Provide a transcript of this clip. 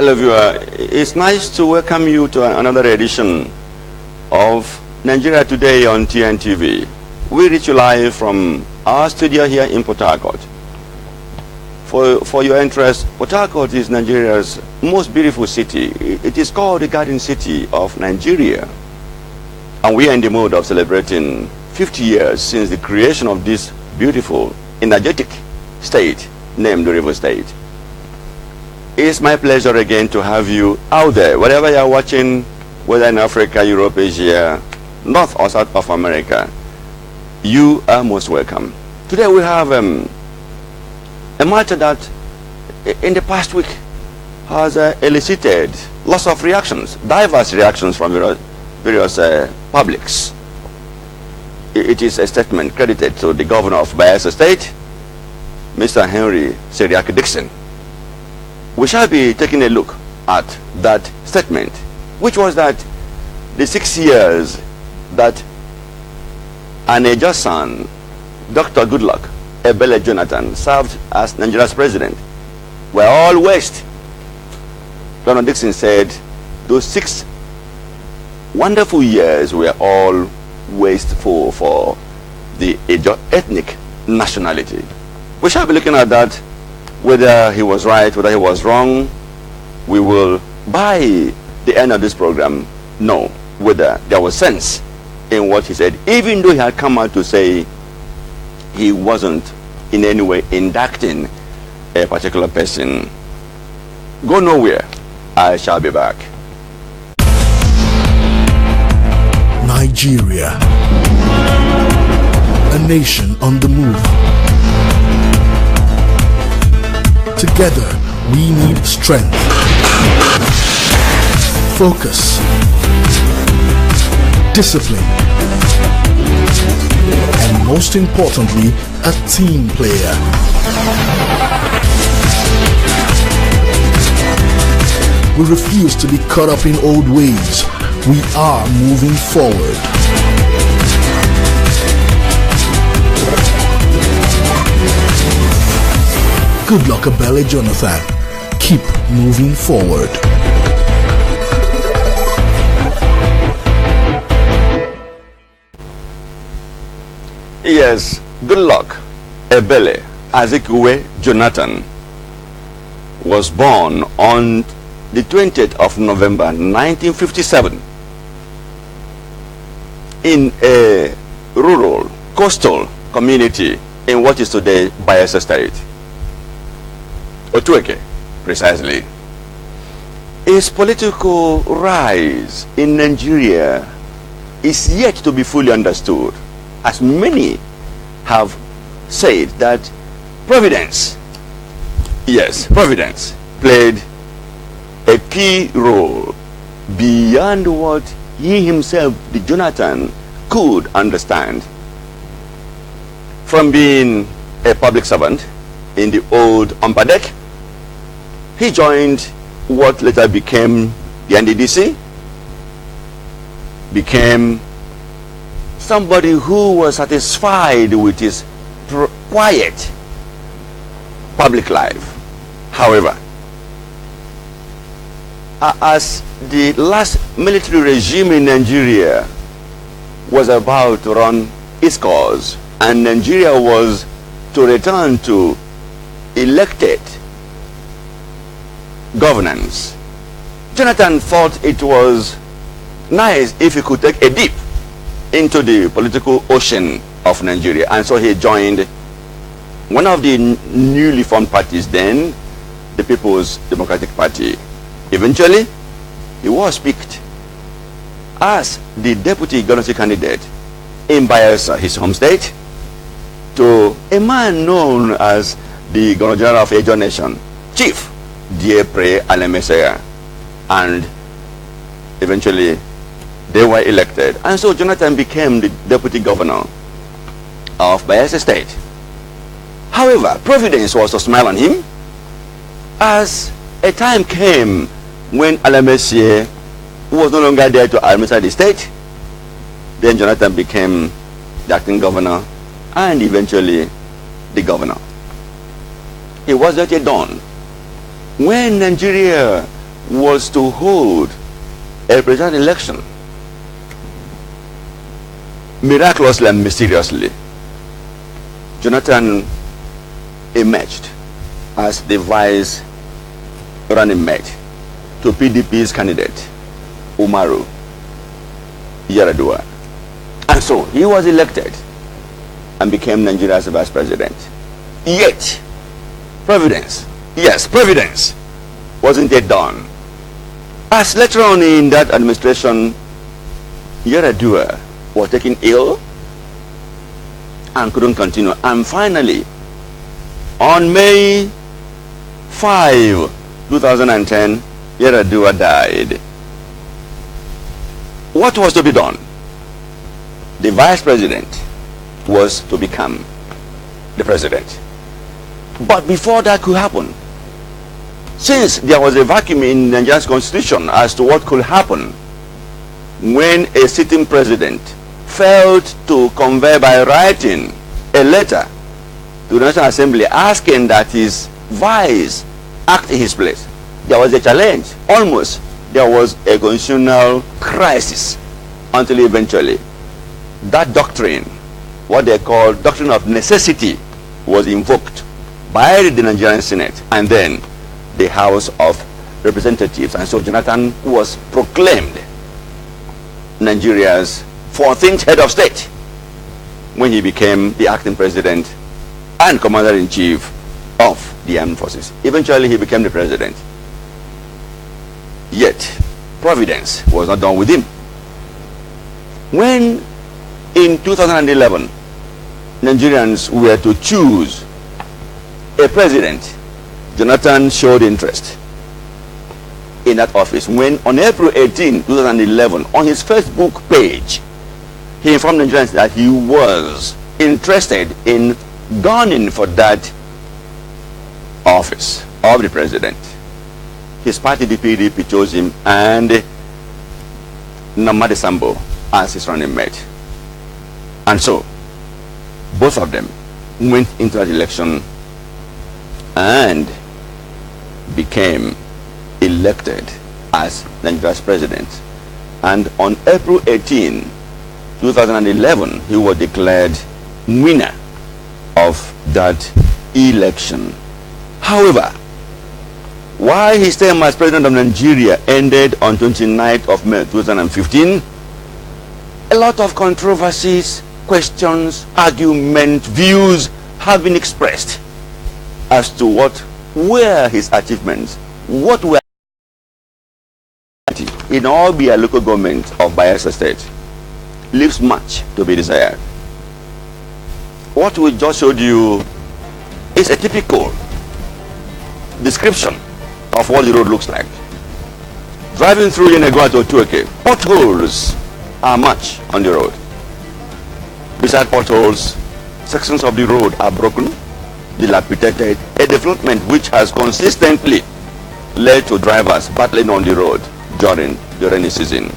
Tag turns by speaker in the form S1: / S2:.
S1: Hello viewer, it's nice to welcome you to another edition of Nigeria Today on TNTV. We reach you live from our studio here in Port Harcourt. For your interest, Port Harcourt is Nigeria's most beautiful city. It is called the Garden City of Nigeria. And we are in the mood of celebrating 50 years since the creation of this beautiful, energetic state named the River State. It's my pleasure again to have you out there, wherever you are watching, whether in Africa, Europe, Asia, North or South of America. You are most welcome. Today we have a matter that in the past week has elicited lots of reactions, diverse reactions from various publics. It is a statement credited to the governor of Bayelsa State, Mr. Henry Seriaki Dixon. We shall be taking a look at that statement, which was that the 6 years that an aged son, Dr. Goodluck Ebele Jonathan, served as Nigeria's president were all waste. Donald Dixon said those 6 wonderful years were all wasteful for the ethnic nationality. We shall be looking at that. Whether he was right, whether he was wrong, we will, by the end of this program, know whether there was sense in what he said, even though he had come out to say he wasn't in any way inducting a particular person. Go nowhere. I shall be back.
S2: Nigeria, a nation on the move. Together, we need strength, focus, discipline, and most importantly, a team player. We refuse to be caught up in old ways. We are moving forward. Goodluck Ebele Jonathan. Keep moving forward.
S1: Yes, Goodluck Ebele Jonathan was born on the 20th of November 1957 in a rural coastal community in what is today Bayelsa State. Otueke, precisely. His political rise in Nigeria is yet to be fully understood, as many have said that Providence, yes, Providence played a key role beyond what he himself, the Jonathan, could understand. From being a public servant in the old Umpadek, he joined what later became the NDDC, became somebody who was satisfied with his quiet public life. However, as the last military regime in Nigeria was about to run its course and Nigeria was to return to elected governance, Jonathan thought it was nice if he could take a dip into the political ocean of Nigeria, and so he joined one of the newly formed parties then, the People's Democratic Party. Eventually, he was picked as the deputy governorship candidate in Bayelsa, his home state, to a man known as the Governor General of Ejo Nation, Chief Diepre Alemesea, and eventually they were elected, and so Jonathan became the deputy governor of Bayelsa State. However, Providence was to smile on him, as a time came when Alemesea was no longer there to administer the state. Then Jonathan became the acting governor and eventually the governor. It was not yet done when Nigeria was to hold a presidential election. Miraculously and mysteriously, Jonathan emerged as the vice running mate to PDP's candidate, Umaru Yar'Adua. And so he was elected and became Nigeria's vice president. Yet, Providence, yes, Providence, wasn't yet done. As later on in that administration, Yar'Adua was taken ill and couldn't continue. And finally, on May 5, 2010, Yar'Adua died. What was to be done? The vice president was to become the president. But before that could happen, since there was a vacuum in Nigeria's constitution as to what could happen when a sitting president failed to convey by writing a letter to the National Assembly asking that his vice act in his place, there was a challenge. Almost there was a constitutional crisis until eventually that doctrine, what they call doctrine of necessity, was invoked by the Nigerian Senate and then the House of Representatives. And so Jonathan was proclaimed Nigeria's 14th head of state when he became the acting president and commander-in-chief of the armed forces. Eventually he became the president. Yet Providence was not done with him. When in 2011 Nigerians were to choose a president, Jonathan showed interest in that office when on April 18, 2011, on his Facebook page, he informed Nigerians that he was interested in gunning for that office of the president. His party, the PDP, chose him and Namadi Sambo as his running mate. And so, both of them went into that election and became elected as Nigeria's president. And on April 18, 2011, he was declared winner of that election. However, while his term as president of Nigeria ended on 29th of May 2015, a lot of controversies, questions, arguments, views have been expressed as to what were his achievements, what were in all the local government of Bayelsa State. Leaves much to be desired. What we just showed you is a typical description of what the road looks like. Driving through Yenagoa to Otueke, potholes are much on the road. Beside potholes, sections of the road are broken, dilapidated, a development which has consistently led to drivers battling on the road during the rainy season.